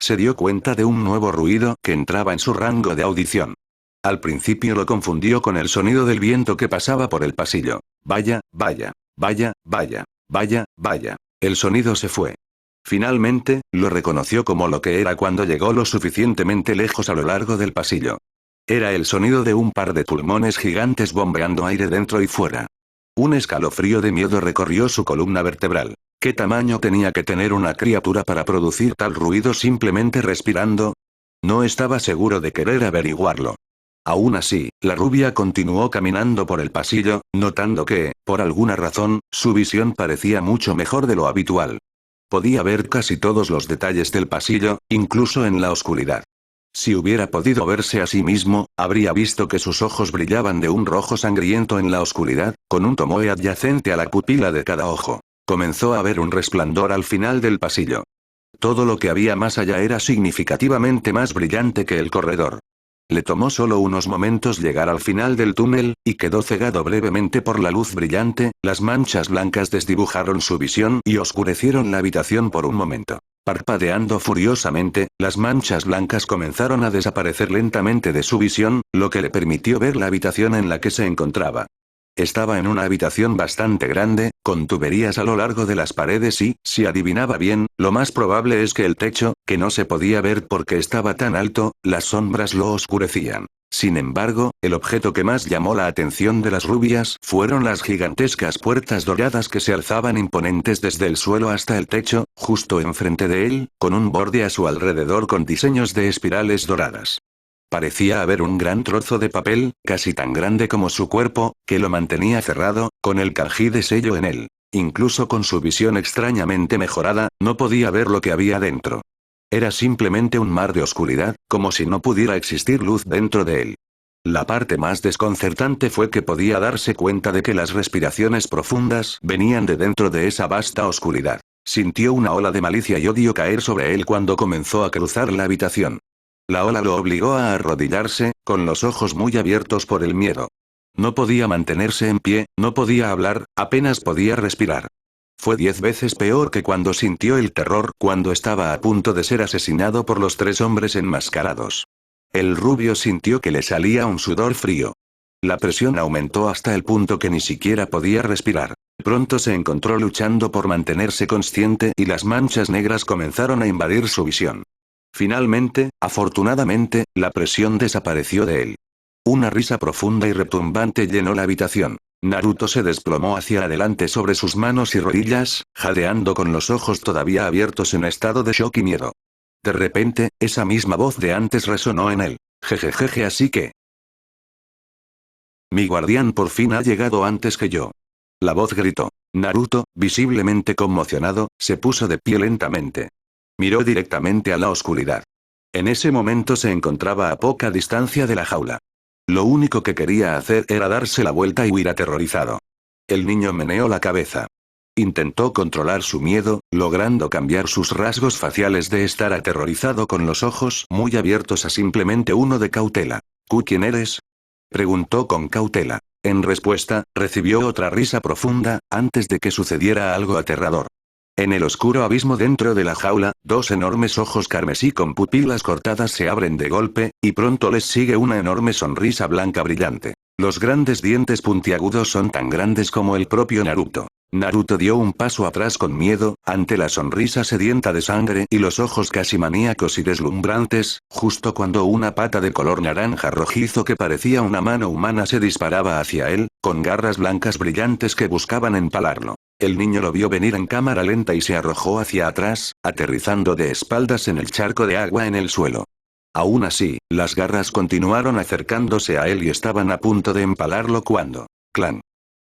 Se dio cuenta de un nuevo ruido que entraba en su rango de audición. Al principio lo confundió con el sonido del viento que pasaba por el pasillo. Vaya, vaya, vaya, vaya, vaya, vaya. El sonido se fue. Finalmente, lo reconoció como lo que era cuando llegó lo suficientemente lejos a lo largo del pasillo. Era el sonido de un par de pulmones gigantes bombeando aire dentro y fuera. Un escalofrío de miedo recorrió su columna vertebral. ¿Qué tamaño tenía que tener una criatura para producir tal ruido simplemente respirando? No estaba seguro de querer averiguarlo. Aún así, la rubia continuó caminando por el pasillo, notando que, por alguna razón, su visión parecía mucho mejor de lo habitual. Podía ver casi todos los detalles del pasillo, incluso en la oscuridad. Si hubiera podido verse a sí mismo, habría visto que sus ojos brillaban de un rojo sangriento en la oscuridad, con un tomoe adyacente a la pupila de cada ojo. Comenzó a ver un resplandor al final del pasillo. Todo lo que había más allá era significativamente más brillante que el corredor. Le tomó solo unos momentos llegar al final del túnel, y quedó cegado brevemente por la luz brillante. Las manchas blancas desdibujaron su visión y oscurecieron la habitación por un momento. Parpadeando furiosamente, las manchas blancas comenzaron a desaparecer lentamente de su visión, lo que le permitió ver la habitación en la que se encontraba. Estaba en una habitación bastante grande, con tuberías a lo largo de las paredes y, si adivinaba bien, lo más probable es que el techo, que no se podía ver porque estaba tan alto, las sombras lo oscurecían. Sin embargo, el objeto que más llamó la atención de las rubias fueron las gigantescas puertas doradas que se alzaban imponentes desde el suelo hasta el techo, justo enfrente de él, con un borde a su alrededor con diseños de espirales doradas. Parecía haber un gran trozo de papel, casi tan grande como su cuerpo, que lo mantenía cerrado, con el kanji de sello en él. Incluso con su visión extrañamente mejorada, no podía ver lo que había dentro. Era simplemente un mar de oscuridad, como si no pudiera existir luz dentro de él. La parte más desconcertante fue que podía darse cuenta de que las respiraciones profundas venían de dentro de esa vasta oscuridad. Sintió una ola de malicia y odio caer sobre él cuando comenzó a cruzar la habitación. La ola lo obligó a arrodillarse, con los ojos muy abiertos por el miedo. No podía mantenerse en pie, no podía hablar, apenas podía respirar. Fue 10 veces peor que cuando sintió el terror cuando estaba a punto de ser asesinado por los 3 hombres enmascarados. El rubio sintió que le salía un sudor frío. La presión aumentó hasta el punto que ni siquiera podía respirar. Pronto se encontró luchando por mantenerse consciente y las manchas negras comenzaron a invadir su visión. Finalmente, afortunadamente, la presión desapareció de él. Una risa profunda y retumbante llenó la habitación. Naruto se desplomó hacia adelante sobre sus manos y rodillas, jadeando con los ojos todavía abiertos en estado de shock y miedo. De repente, esa misma voz de antes resonó en él. Jejejeje, así que... Mi guardián por fin ha llegado antes que yo. La voz gritó. Naruto, visiblemente conmocionado, se puso de pie lentamente. Miró directamente a la oscuridad. En ese momento se encontraba a poca distancia de la jaula. Lo único que quería hacer era darse la vuelta y huir aterrorizado. El niño meneó la cabeza. Intentó controlar su miedo, logrando cambiar sus rasgos faciales de estar aterrorizado con los ojos muy abiertos a simplemente uno de cautela. ¿Quién eres? Preguntó con cautela. En respuesta, recibió otra risa profunda, antes de que sucediera algo aterrador. En el oscuro abismo dentro de la jaula, 2 enormes ojos carmesí con pupilas cortadas se abren de golpe, y pronto les sigue una enorme sonrisa blanca brillante. Los grandes dientes puntiagudos son tan grandes como el propio Naruto. Naruto dio un paso atrás con miedo, ante la sonrisa sedienta de sangre y los ojos casi maníacos y deslumbrantes, justo cuando una pata de color naranja rojizo que parecía una mano humana se disparaba hacia él, con garras blancas brillantes que buscaban empalarlo. El niño lo vio venir en cámara lenta y se arrojó hacia atrás, aterrizando de espaldas en el charco de agua en el suelo. Aún así, las garras continuaron acercándose a él y estaban a punto de empalarlo cuando... ¡Clan!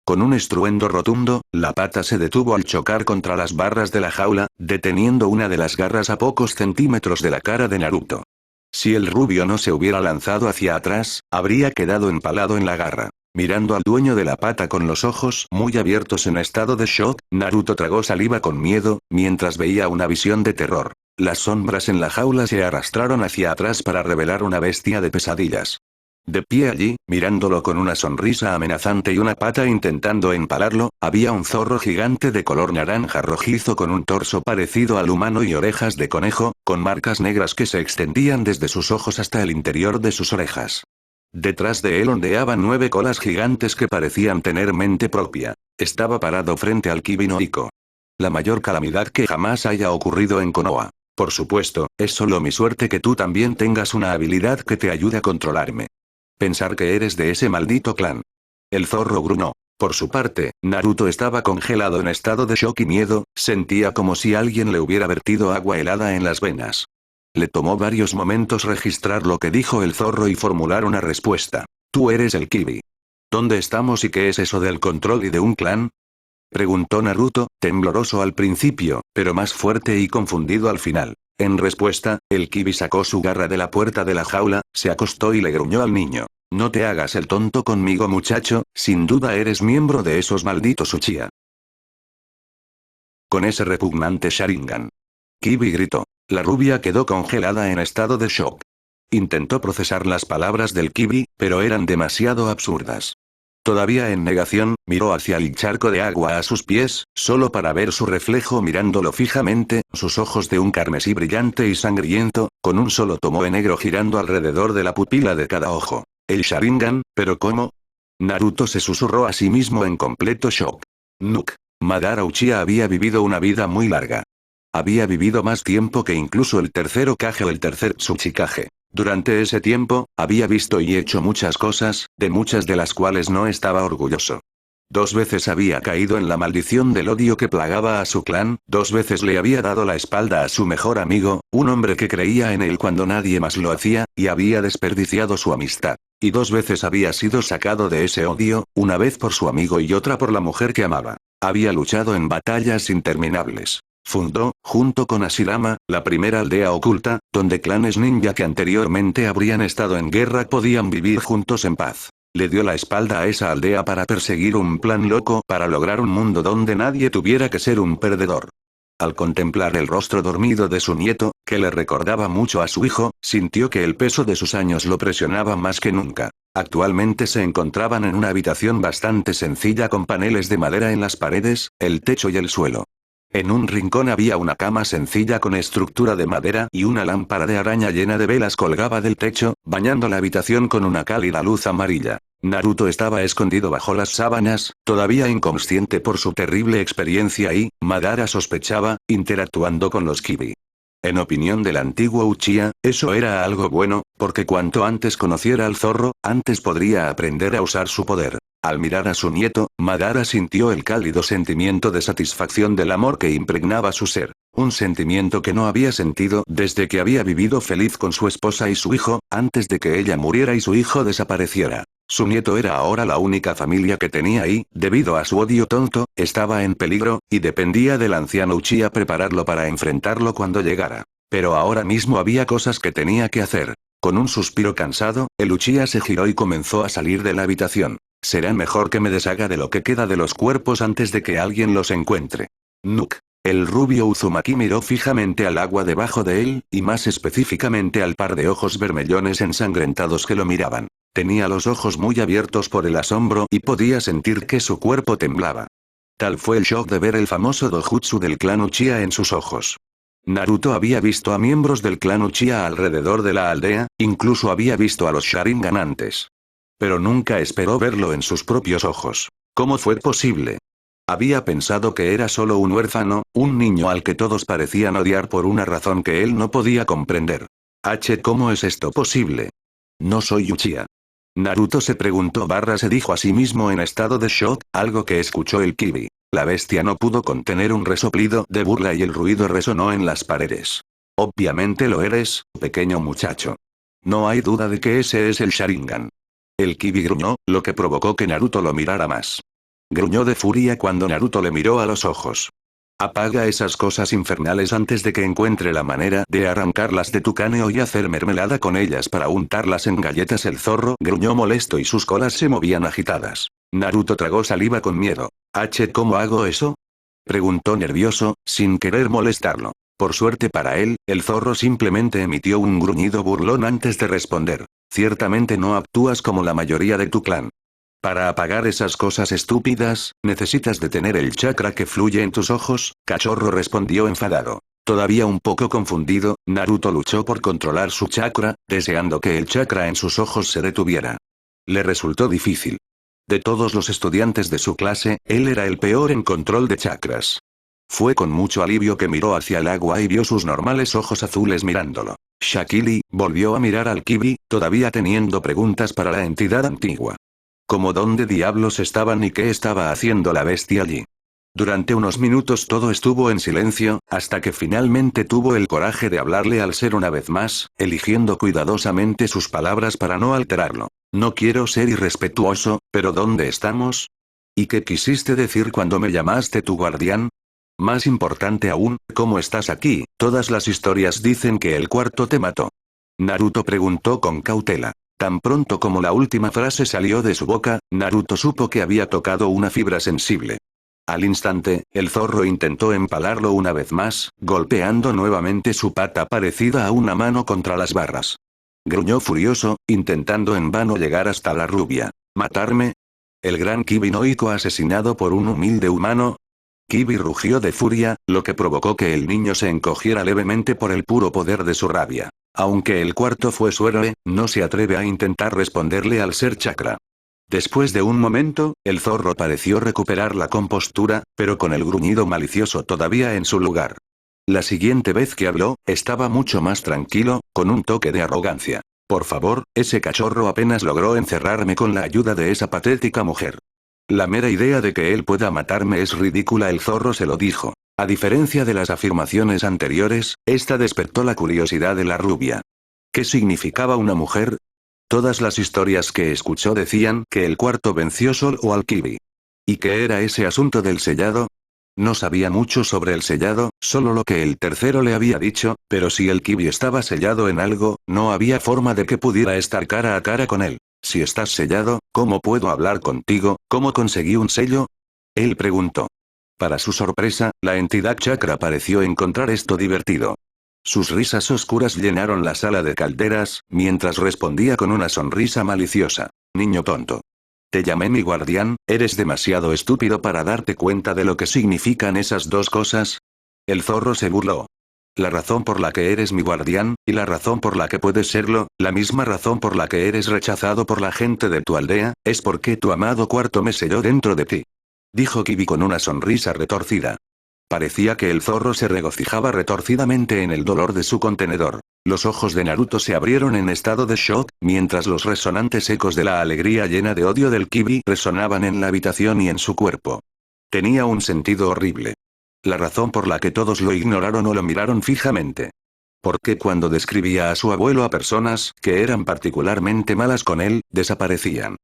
Con un estruendo rotundo, la pata se detuvo al chocar contra las barras de la jaula, deteniendo una de las garras a pocos centímetros de la cara de Naruto. Si el rubio no se hubiera lanzado hacia atrás, habría quedado empalado en la garra. Mirando al dueño de la pata con los ojos muy abiertos en estado de shock, Naruto tragó saliva con miedo, mientras veía una visión de terror. Las sombras en la jaula se arrastraron hacia atrás para revelar una bestia de pesadillas. De pie allí, mirándolo con una sonrisa amenazante y una pata intentando empalarlo, había un zorro gigante de color naranja rojizo con un torso parecido al humano y orejas de conejo, con marcas negras que se extendían desde sus ojos hasta el interior de sus orejas. Detrás de él ondeaban 9 colas gigantes que parecían tener mente propia. Estaba parado frente al Kibi no Iko. La mayor calamidad que jamás haya ocurrido en Konoha. Por supuesto, es solo mi suerte que tú también tengas una habilidad que te ayude a controlarme. Pensar que eres de ese maldito clan. El zorro gruñó. Por su parte, Naruto estaba congelado en estado de shock y miedo, sentía como si alguien le hubiera vertido agua helada en las venas. Le tomó varios momentos registrar lo que dijo el zorro y formular una respuesta. Tú eres el Kibi. ¿Dónde estamos y qué es eso del control y de un clan? Preguntó Naruto, tembloroso al principio, pero más fuerte y confundido al final. En respuesta, el Kibi sacó su garra de la puerta de la jaula, se acostó y le gruñó al niño. No te hagas el tonto conmigo muchacho, sin duda eres miembro de esos malditos Uchiha. Con ese repugnante Sharingan. Kibi gritó. La rubia quedó congelada en estado de shock. Intentó procesar las palabras del Kibi, pero eran demasiado absurdas. Todavía en negación, miró hacia el charco de agua a sus pies, solo para ver su reflejo mirándolo fijamente, sus ojos de un carmesí brillante y sangriento, con un solo tomoe negro girando alrededor de la pupila de cada ojo. El Sharingan, ¿pero cómo? Naruto se susurró a sí mismo en completo shock. Nuk. Madara Uchiha había vivido una vida muy larga. Había vivido más tiempo que incluso el tercer Hokage o el tercer Tsuchikage. Durante ese tiempo, había visto y hecho muchas cosas, de muchas de las cuales no estaba orgulloso. 2 veces había caído en la maldición del odio que plagaba a su clan, 2 veces le había dado la espalda a su mejor amigo, un hombre que creía en él cuando nadie más lo hacía, y había desperdiciado su amistad. Y 2 veces había sido sacado de ese odio, una vez por su amigo y otra por la mujer que amaba. Había luchado en batallas interminables. Fundó, junto con Hashirama, la primera aldea oculta, donde clanes ninja que anteriormente habrían estado en guerra podían vivir juntos en paz. Le dio la espalda a esa aldea para perseguir un plan loco para lograr un mundo donde nadie tuviera que ser un perdedor. Al contemplar el rostro dormido de su nieto, que le recordaba mucho a su hijo, sintió que el peso de sus años lo presionaba más que nunca. Actualmente se encontraban en una habitación bastante sencilla con paneles de madera en las paredes, el techo y el suelo. En un rincón había una cama sencilla con estructura de madera y una lámpara de araña llena de velas colgaba del techo, bañando la habitación con una cálida luz amarilla. Naruto estaba escondido bajo las sábanas, todavía inconsciente por su terrible experiencia y, Madara sospechaba, interactuando con los Kibi. En opinión del antiguo Uchiha, eso era algo bueno, porque cuanto antes conociera al zorro, antes podría aprender a usar su poder. Al mirar a su nieto, Madara sintió el cálido sentimiento de satisfacción del amor que impregnaba su ser. Un sentimiento que no había sentido desde que había vivido feliz con su esposa y su hijo, antes de que ella muriera y su hijo desapareciera. Su nieto era ahora la única familia que tenía y, debido a su odio tonto, estaba en peligro, y dependía del anciano Uchiha prepararlo para enfrentarlo cuando llegara. Pero ahora mismo había cosas que tenía que hacer. Con un suspiro cansado, el Uchiha se giró y comenzó a salir de la habitación. Será mejor que me deshaga de lo que queda de los cuerpos antes de que alguien los encuentre. Nuk. El rubio Uzumaki miró fijamente al agua debajo de él, y más específicamente al par de ojos vermellones ensangrentados que lo miraban. Tenía los ojos muy abiertos por el asombro y podía sentir que su cuerpo temblaba. Tal fue el shock de ver el famoso dojutsu del clan Uchiha en sus ojos. Naruto había visto a miembros del clan Uchiha alrededor de la aldea, incluso había visto a los Sharingan antes. Pero nunca esperó verlo en sus propios ojos. ¿Cómo fue posible? Había pensado que era solo un huérfano, un niño al que todos parecían odiar por una razón que él no podía comprender. ¿Cómo es esto posible? No soy Uchiha. Naruto se preguntó barra se dijo a sí mismo en estado de shock, algo que escuchó el Kibi. La bestia no pudo contener un resoplido de burla y el ruido resonó en las paredes. Obviamente lo eres, pequeño muchacho. No hay duda de que ese es el Sharingan. El Kibi gruñó, lo que provocó que Naruto lo mirara más. Gruñó de furia cuando Naruto le miró a los ojos. Apaga esas cosas infernales antes de que encuentre la manera de arrancarlas de tu cráneo y hacer mermelada con ellas para untarlas en galletas. El zorro gruñó molesto y sus colas se movían agitadas. Naruto tragó saliva con miedo. ¿Cómo hago eso? Preguntó nervioso, sin querer molestarlo. Por suerte para él, el zorro simplemente emitió un gruñido burlón antes de responder. Ciertamente no actúas como la mayoría de tu clan. Para apagar esas cosas estúpidas, necesitas detener el chakra que fluye en tus ojos, cachorro respondió enfadado. Todavía un poco confundido, Naruto luchó por controlar su chakra, deseando que el chakra en sus ojos se detuviera. Le resultó difícil. De todos los estudiantes de su clase, él era el peor en control de chakras. Fue con mucho alivio que miró hacia el agua y vio sus normales ojos azules mirándolo. Shakili volvió a mirar al Kibi, todavía teniendo preguntas para la entidad antigua. Como dónde diablos estaban y qué estaba haciendo la bestia allí. Durante unos minutos todo estuvo en silencio, hasta que finalmente tuvo el coraje de hablarle al ser una vez más, eligiendo cuidadosamente sus palabras para no alterarlo. No quiero ser irrespetuoso, pero ¿dónde estamos? ¿Y qué quisiste decir cuando me llamaste tu guardián? Más importante aún, ¿cómo estás aquí? Todas las historias dicen que el cuarto te mató. Naruto preguntó con cautela. Tan pronto como la última frase salió de su boca, Naruto supo que había tocado una fibra sensible. Al instante, el zorro intentó empalarlo una vez más, golpeando nuevamente su pata parecida a una mano contra las barras. Gruñó furioso, intentando en vano llegar hasta la rubia. ¿Matarme? ¿El gran Kibi noico asesinado por un humilde humano? Kibi rugió de furia, lo que provocó que el niño se encogiera levemente por el puro poder de su rabia. Aunque el cuarto fue su héroe, no se atreve a intentar responderle al ser chakra. Después de un momento, el zorro pareció recuperar la compostura, pero con el gruñido malicioso todavía en su lugar. La siguiente vez que habló, estaba mucho más tranquilo, con un toque de arrogancia. Por favor, ese cachorro apenas logró encerrarme con la ayuda de esa patética mujer. La mera idea de que él pueda matarme es ridícula, el zorro se lo dijo. A diferencia de las afirmaciones anteriores, esta despertó la curiosidad de la rubia. ¿Qué significaba una mujer? Todas las historias que escuchó decían que el cuarto venció solo al Kibi. ¿Y qué era ese asunto del sellado? No sabía mucho sobre el sellado, solo lo que el tercero le había dicho, pero si el Kibi estaba sellado en algo, no había forma de que pudiera estar cara a cara con él. Si estás sellado, ¿cómo puedo hablar contigo? ¿Cómo conseguí un sello? Él preguntó. Para su sorpresa, la entidad chakra pareció encontrar esto divertido. Sus risas oscuras llenaron la sala de calderas, mientras respondía con una sonrisa maliciosa. Niño tonto. Te llamé mi guardián, ¿eres demasiado estúpido para darte cuenta de lo que significan esas dos cosas? El zorro se burló. La razón por la que eres mi guardián, y la razón por la que puedes serlo, la misma razón por la que eres rechazado por la gente de tu aldea, es porque tu amado cuarto me selló dentro de ti. Dijo Kibi con una sonrisa retorcida. Parecía que el zorro se regocijaba retorcidamente en el dolor de su contenedor. Los ojos de Naruto se abrieron en estado de shock, mientras los resonantes ecos de la alegría llena de odio del Kibi resonaban en la habitación y en su cuerpo. Tenía un sentido horrible. La razón por la que todos lo ignoraron o lo miraron fijamente. Porque cuando describía a su abuelo a personas que eran particularmente malas con él, desaparecían.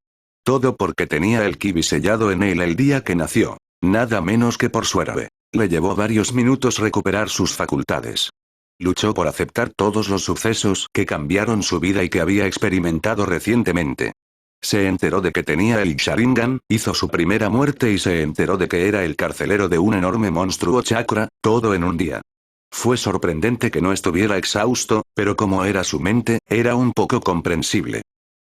Todo porque tenía el Kibi sellado en él el día que nació. Nada menos que por su héroe. Le llevó varios minutos recuperar sus facultades. Luchó por aceptar todos los sucesos que cambiaron su vida y que había experimentado recientemente. Se enteró de que tenía el Sharingan, hizo su primera muerte y se enteró de que era el carcelero de un enorme monstruo chakra, todo en un día. Fue sorprendente que no estuviera exhausto, pero como era su mente, era un poco comprensible.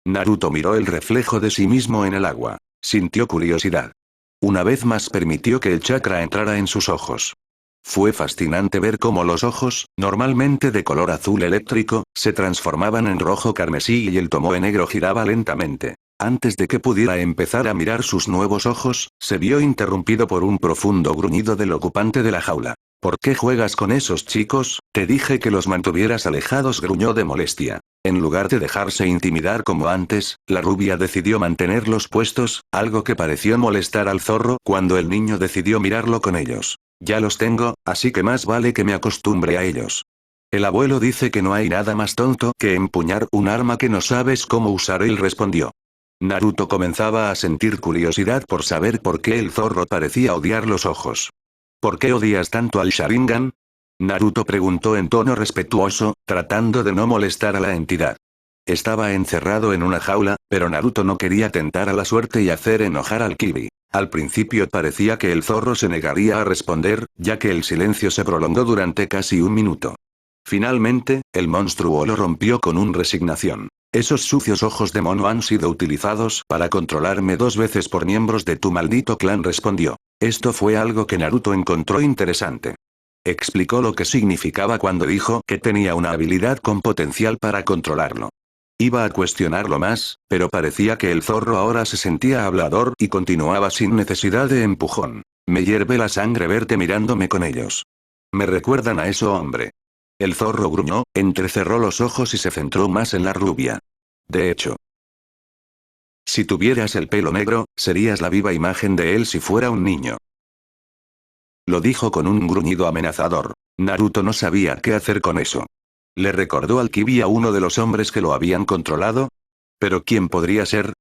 Naruto miró el reflejo de sí mismo en el agua. Sintió curiosidad. Una vez más permitió que el chakra entrara en sus ojos. Fue fascinante ver cómo los ojos, normalmente de color azul eléctrico, se transformaban en rojo carmesí y el tomoe negro giraba lentamente. Antes de que pudiera empezar a mirar sus nuevos ojos, se vio interrumpido por un profundo gruñido del ocupante de la jaula. ¿Por qué juegas con esos chicos? Te dije que los mantuvieras alejados, gruñó de molestia. En lugar de dejarse intimidar como antes, la rubia decidió mantenerlos puestos, algo que pareció molestar al zorro cuando el niño decidió mirarlo con ellos. Ya los tengo, así que más vale que me acostumbre a ellos. El abuelo dice que no hay nada más tonto que empuñar un arma que no sabes cómo usar, él respondió. Naruto comenzaba a sentir curiosidad por saber por qué el zorro parecía odiar los ojos. ¿Por qué odias tanto al Sharingan? Naruto preguntó en tono respetuoso, tratando de no molestar a la entidad. Estaba encerrado en una jaula, pero Naruto no quería tentar a la suerte y hacer enojar al Kibi. Al principio parecía que el zorro se negaría a responder, ya que el silencio se prolongó durante casi un minuto. Finalmente, el monstruo lo rompió con un resignación. Esos sucios ojos de mono han sido utilizados para controlarme 2 veces por miembros de tu maldito clan, respondió. Esto fue algo que Naruto encontró interesante. Explicó lo que significaba cuando dijo que tenía una habilidad con potencial para controlarlo. Iba a cuestionarlo más, pero parecía que el zorro ahora se sentía hablador y continuaba sin necesidad de empujón. Me hierve la sangre verte mirándome con ellos. Me recuerdan a eso, hombre. El zorro gruñó, entrecerró los ojos y se centró más en la rubia. De hecho, si tuvieras el pelo negro, serías la viva imagen de él si fuera un niño. Lo dijo con un gruñido amenazador. Naruto no sabía qué hacer con eso. ¿Le recordó al Kibi a uno de los hombres que lo habían controlado? ¿Pero quién podría ser?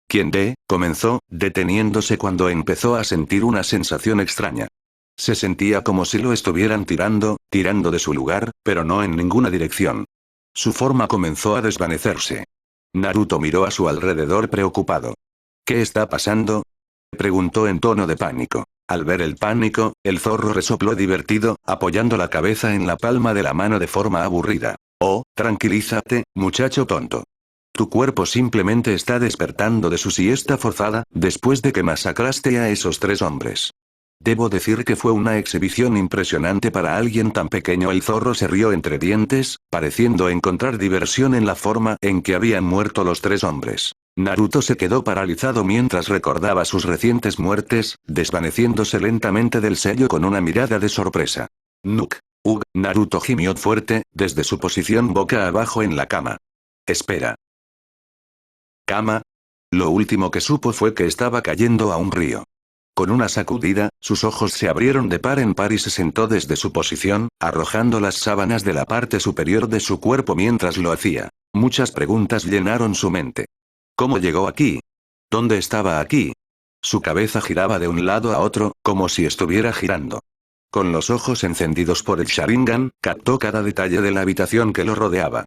¿Quién de? Comenzó, deteniéndose cuando empezó a sentir una sensación extraña. Se sentía como si lo estuvieran tirando de su lugar, pero no en ninguna dirección. Su forma comenzó a desvanecerse. Naruto miró a su alrededor preocupado. ¿Qué está pasando? Preguntó en tono de pánico. Al ver el pánico, el zorro resopló divertido, apoyando la cabeza en la palma de la mano de forma aburrida. Oh, tranquilízate, muchacho tonto. Tu cuerpo simplemente está despertando de su siesta forzada, después de que masacraste a esos 3 hombres. Debo decir que fue una exhibición impresionante para alguien tan pequeño. El zorro se rió entre dientes, pareciendo encontrar diversión en la forma en que habían muerto los 3 hombres. Naruto se quedó paralizado mientras recordaba sus recientes muertes, desvaneciéndose lentamente del sello con una mirada de sorpresa. Nuk. Naruto gimió fuerte, desde su posición boca abajo en la cama. Espera. ¿Cama? Lo último que supo fue que estaba cayendo a un río. Con una sacudida, sus ojos se abrieron de par en par y se sentó desde su posición, arrojando las sábanas de la parte superior de su cuerpo mientras lo hacía. Muchas preguntas llenaron su mente. ¿Cómo llegó aquí? ¿Dónde estaba aquí? Su cabeza giraba de un lado a otro, como si estuviera girando. Con los ojos encendidos por el Sharingan, captó cada detalle de la habitación que lo rodeaba.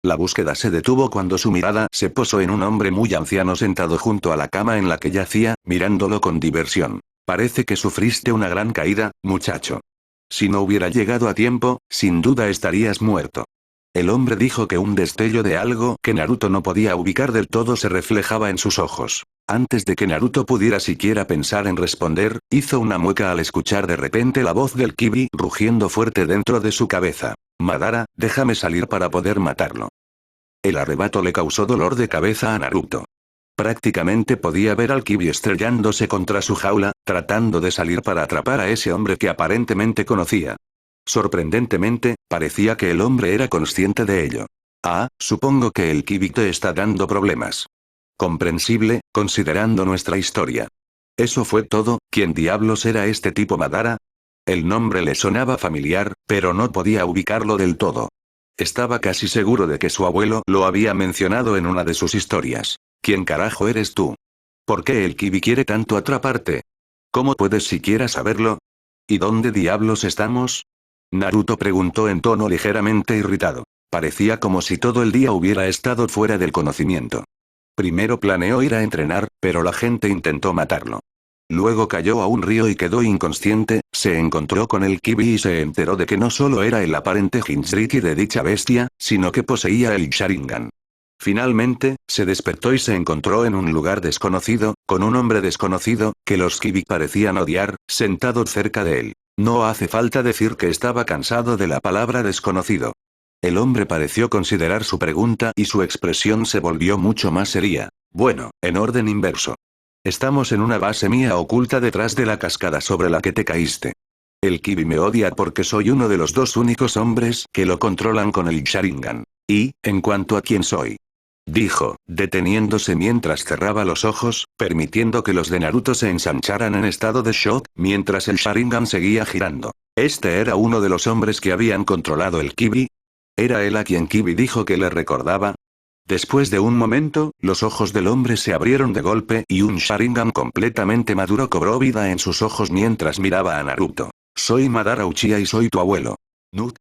La búsqueda se detuvo cuando su mirada se posó en un hombre muy anciano sentado junto a la cama en la que yacía, mirándolo con diversión. Parece que sufriste una gran caída, muchacho. Si no hubiera llegado a tiempo, sin duda estarías muerto. El hombre dijo que un destello de algo que Naruto no podía ubicar del todo se reflejaba en sus ojos. Antes de que Naruto pudiera siquiera pensar en responder, hizo una mueca al escuchar de repente la voz del Kibi rugiendo fuerte dentro de su cabeza. Madara, déjame salir para poder matarlo. El arrebato le causó dolor de cabeza a Naruto. Prácticamente podía ver al Kibi estrellándose contra su jaula, tratando de salir para atrapar a ese hombre que aparentemente conocía. Sorprendentemente, parecía que el hombre era consciente de ello. Ah, supongo que el Kibi te está dando problemas. Comprensible, considerando nuestra historia. Eso fue todo. ¿Quién diablos era este tipo Madara? El nombre le sonaba familiar, pero no podía ubicarlo del todo. Estaba casi seguro de que su abuelo lo había mencionado en una de sus historias. ¿Quién carajo eres tú? ¿Por qué el Kibi quiere tanto atraparte? ¿Cómo puedes siquiera saberlo? ¿Y dónde diablos estamos? Naruto preguntó en tono ligeramente irritado. Parecía como si todo el día hubiera estado fuera del conocimiento. Primero planeó ir a entrenar, pero la gente intentó matarlo. Luego cayó a un río y quedó inconsciente, se encontró con el Kibi y se enteró de que no solo era el aparente Jinchuriki de dicha bestia, sino que poseía el Sharingan. Finalmente, se despertó y se encontró en un lugar desconocido, con un hombre desconocido, que los Kibi parecían odiar, sentado cerca de él. No hace falta decir que estaba cansado de la palabra desconocido. El hombre pareció considerar su pregunta y su expresión se volvió mucho más seria. Bueno, en orden inverso. Estamos en una base mía oculta detrás de la cascada sobre la que te caíste. El Kibi me odia porque soy uno de los dos únicos hombres que lo controlan con el Sharingan. Y, en cuanto a quién soy, dijo, deteniéndose mientras cerraba los ojos, permitiendo que los de Naruto se ensancharan en estado de shock, mientras el Sharingan seguía girando. Este era uno de los hombres que habían controlado el Kibi. ¿Era él a quien Kibi dijo que le recordaba? Después de un momento, los ojos del hombre se abrieron de golpe y un Sharingan completamente maduro cobró vida en sus ojos mientras miraba a Naruto. Soy Madara Uchiha y soy tu abuelo. Nut.